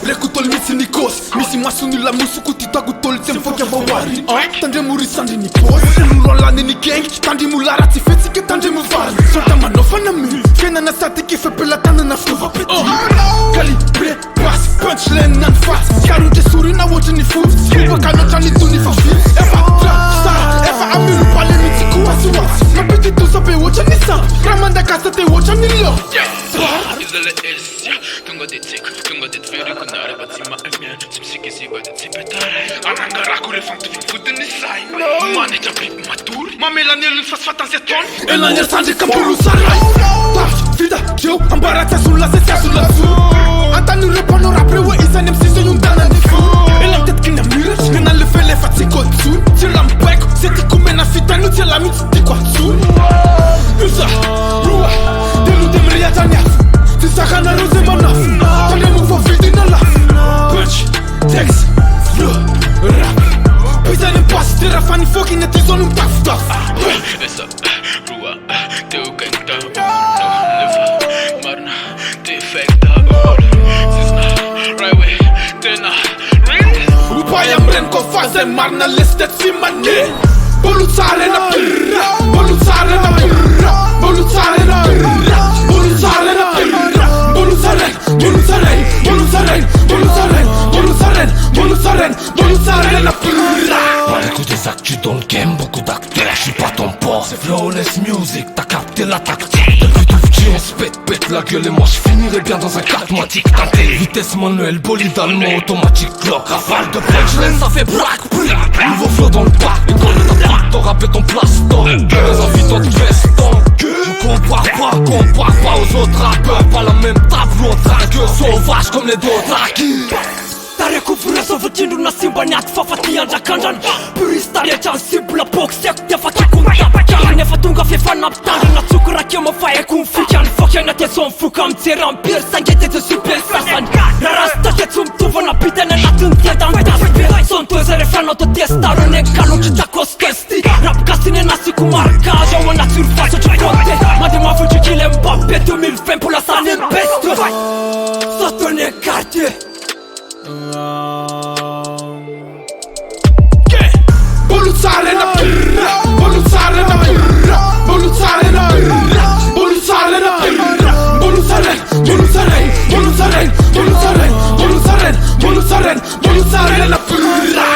Rekutol misi nikos, misi masuni la musuku titagutol temfo kia bawari. Tande muri sandi nikos, lulola ni gang, tandi mulara tifeti ke tande muvari. Sota manofa na mi, kena na sati ki fepela tanda na fluva peti. Calibre, bass, punchline nan fast. Karu de suri na wote ni food, skuba kano tani tuni fafi. Eva trap, sara, eva amiru pale miti kuwasi wasi. Mapiti tu sape wote ni sa, ramanda kasa te wote ni lo. Izele esya, tungo de tik, tungo de tveri kunare batima emien. Simsiki sigo de tipetare. Anangara kure fantu fude ni sai. Mane japri matur, mamela nelu fasfatan zeton. Ela nesande kampulu sarai. Tash, vida, eu, ambarata sulla sesia sulla su. Antanu repono rapre we isa nem siso yundana ni fu. Ela tet kina mire, nena le fele fati kotsu. Tila mbeko, seti kumena fita nu tila miti di kwatsu. Usa, rua, delu demria tanya. Tisakana rose manaf. Tanya mufa vidi na laf. Punch, text, flow, rap. Pisa nem pass, tira fani foki ne tizonu taf taf. Esa, rua, teu kenta. Neva, marna, defecta. Sisna, right way, tena, ring. Upaya mren ko faze marna listet si mane. Bolutare na pirra, bolutare na pirra, bolutare na pirra, bolutare na pirra, bolutare, bolutare, bolutare, bolutare, bolutare, bolutare, bolutare na pirra. Beaucoup des actus dans le game, beaucoup d'acteurs, je suis pas ton port. C'est flawless music, t'as capté la tactique. Depuis tout petit on se pète la gueule et moi je finirai bien dans un cartomatique teinté. Vitesse manuelle, bolide allemand, automatique, clock. Rafale de punchline, ça fait braque, braque. Nouveau flow dans le bac, école de ta plaque, t'en rap et ton plaston. Les invités de veston. Je compare pas aux autres rappeurs. Pas la même table, l'autre que sauvage comme les autres. Tareku fura so vutindo na simba nyat fafatia ndakandan Purista ya chansibu la boxek te fati kumta Ne fatunga fefa na ptanda na tsukura kema faye kumfikan Fokya na te son fuka mtira mpir sangete te super sasan Rarasta te tsumtuva na pitene na tuntia dantaspe Son toze refrano to testaro ne kalo kita kostesti Rap kasine na siku markaja wana surface ce fronte Madema fuji kile Mbappé 2020 pour la sane best Sotone quartier Bolutare na pirra, bolutare na pirra, bolutare na pirra, bolutare na pirra, bolutare, bolutare, bolutare, bolutare, bolutare, bolutare, bolutare na pirra.